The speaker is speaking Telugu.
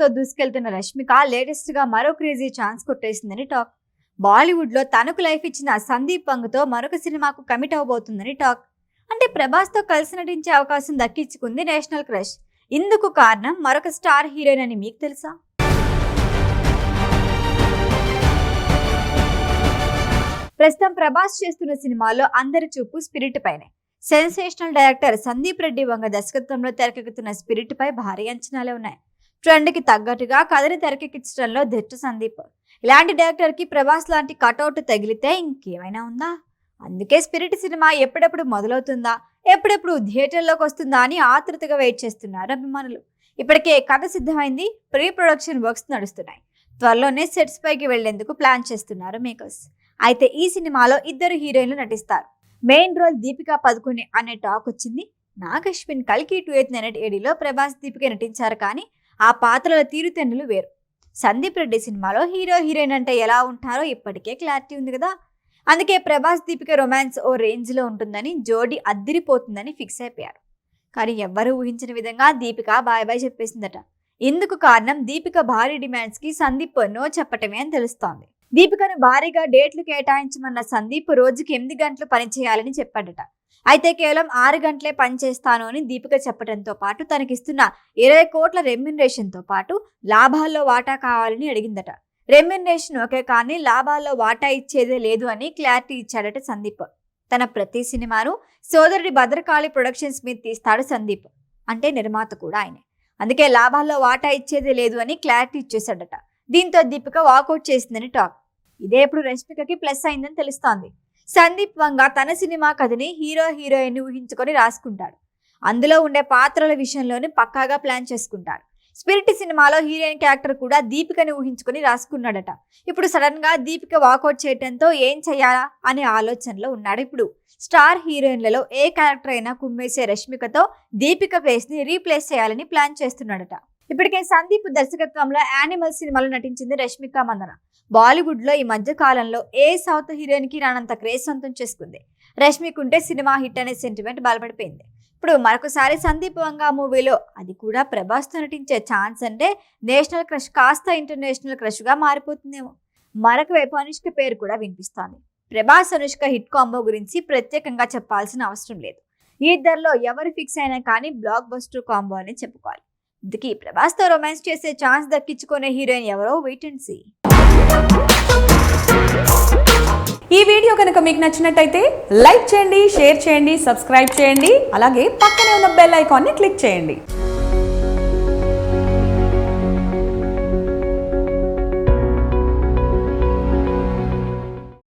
తో దూసుకెళ్తున్న రష్మిక లేటెస్ట్ గా మరో క్రేజీ ఛాన్స్ కొట్టేసిందని టాక్. బాలీవుడ్ లో తనకు లైఫ్ ఇచ్చిన సందీప్ వంగతో మరొక సినిమాకు కమిట్ అవబోతుందని టాక్. అంటే ప్రభాస్ తో కలిసి నటించే అవకాశం దక్కించుకుంది నేషనల్ క్రష్. ఇందుకు కారణం మరొక స్టార్ హీరోయిన్ అని మీకు తెలుసా? ప్రస్తుతం ప్రభాస్ చేస్తున్న సినిమాలో అందరి చూపు స్పిరిట్ పైనే. సెన్సేషనల్ డైరెక్టర్ సందీప్ రెడ్డి వంగ దర్శకత్వంలో తెరకెక్కుతున్న స్పిరిట్ పై భారీ అంచనాలే ఉన్నాయి. ట్రెండ్ కి తగ్గట్టుగా కథని తెరకెక్కించడంలో దిట్ట సందీప్. ఇలాంటి డైరెక్టర్ కి ప్రభాస్ లాంటి కటౌట్ తగిలితే ఇంకేమైనా ఉందా? అందుకే స్పిరిట్ సినిమా ఎప్పుడెప్పుడు మొదలవుతుందా, ఎప్పుడెప్పుడు థియేటర్లోకి వస్తుందా అని ఆతృతగా వెయిట్ చేస్తున్నారు అభిమానులు. ఇప్పటికే కథ సిద్ధమైంది, ప్రీ ప్రొడక్షన్ వర్క్స్ నడుస్తున్నాయి. త్వరలోనే సెట్స్ పైకి వెళ్లేందుకు ప్లాన్ చేస్తున్నారు మేకర్స్. అయితే ఈ సినిమాలో ఇద్దరు హీరోయిన్లు నటిస్తారు. మెయిన్ రోల్ దీపికా పదుకొనె అనే టాక్ వచ్చింది. నాగ్ అశ్విన్ కల్కి 2898 ప్రభాస్ దీపిక నటించారు, కానీ ఆ పాత్రల తీరుతెన్నులు వేరు. సందీప్ రెడ్డి సినిమాలో హీరో హీరోయిన్ అంటే ఎలా ఉంటారో ఇప్పటికే క్లారిటీ ఉంది కదా. అందుకే ప్రభాస్ దీపిక రొమాన్స్ ఓ రేంజ్ లో ఉంటుందని, జోడీ అద్దిరిపోతుందని ఫిక్స్ అయిపోయారు. కానీ ఎవ్వరూ ఊహించిన విధంగా దీపిక బాయ్ బాయ్ చెప్పేసిందట. ఇందుకు కారణం దీపిక భారీ డిమాండ్స్ కి సందీప్ నో చెప్పటమే అని తెలుస్తోంది. దీపికను భారీగా డేట్లు కేటాయించమన్న సందీప్ రోజుకి 8 గంటలు పనిచేయాలని చెప్పాడట. అయితే కేవలం 6 గంటలే పనిచేస్తాను అని దీపిక చెప్పడంతో పాటు తనకిస్తున్న 20 కోట్ల రెమ్యునరేషన్ తో పాటు లాభాల్లో వాటా కావాలని అడిగిందట. రెమ్యునరేషన్ ఓకే, కానీ లాభాల్లో వాటా ఇచ్చేదే లేదు అని క్లారిటీ ఇచ్చాడట సందీప్. తన ప్రతి సినిమాను సోదరుడి భద్రకాళి ప్రొడక్షన్స్ మీద తీస్తాడు సందీప్. అంటే నిర్మాత కూడా ఆయనే. అందుకే లాభాల్లో వాటా ఇచ్చేదే లేదు అని క్లారిటీ ఇచ్చేశాడట. దీంతో దీపిక వాకౌట్ చేసిందని టాక్. ఇదే ఇప్పుడు రష్మికకి ప్లస్ అయిందని తెలుస్తోంది. సందీప్ వంగ తన సినిమా కథని హీరో హీరోయిన్ ఊహించుకొని రాసుకుంటాడు. అందులో ఉండే పాత్రల విషయంలోనే పక్కాగా ప్లాన్ చేసుకుంటాడు. స్పిరిట్ సినిమాలో హీరోయిన్ క్యారెక్టర్ కూడా దీపికని ఊహించుకొని రాసుకున్నాడట. ఇప్పుడు సడన్ గా దీపిక వాకౌట్ చేయడంతో ఏం చెయ్యాలా అనే ఆలోచనలో ఉన్నాడు. ఇప్పుడు స్టార్ హీరోయిన్లలో ఏ క్యారెక్టర్ అయినా కుమ్మేసే రష్మికతో దీపిక ఫేస్ ని రీప్లేస్ చేయాలని ప్లాన్ చేస్తున్నాడట. ఇప్పటికే సందీప్ దర్శకత్వంలో యానిమల్ సినిమాలో నటించింది రష్మిక మందన. బాలీవుడ్ లో ఈ మధ్య కాలంలో ఏ సౌత్ హీరోయిన్ కి రానంత క్రేజ్ సొంతం చేసుకుంది. రష్మిక ఉంటే సినిమా హిట్ అనే సెంటిమెంట్ బలపడిపోయింది. ఇప్పుడు మరొకసారి సందీప్ వంగ మూవీలో, అది కూడా ప్రభాస్ తో నటించే ఛాన్స్ అంటే నేషనల్ క్రష్ కాస్త ఇంటర్నేషనల్ క్రష్ గా మారిపోతుందేమో. మరొక వైపు అనుష్క పేరు కూడా వినిపిస్తోంది. ప్రభాస్ అనుష్క హిట్ కాంబో గురించి ప్రత్యేకంగా చెప్పాల్సిన అవసరం లేదు. ఈ ఇద్దరిలో ఎవరు ఫిక్స్ అయినా కానీ బ్లాక్ బస్టర్ కాంబో అని చెప్పుకోవాలి. ఇందుకీ ప్రభాస్ తో రొమాన్స్ చేసే ఛాన్స్ దక్కించుకునే హీరోయిన్ ఎవరో వెయిట్ అండ్ సీ. ఈ వీడియో కనుక మీకు నచ్చినట్టయితే లైక్ చేయండి, షేర్ చేయండి, సబ్స్క్రైబ్ చేయండి. అలాగే పక్కనే ఉన్న బెల్ ఐకాన్ని క్లిక్ చేయండి.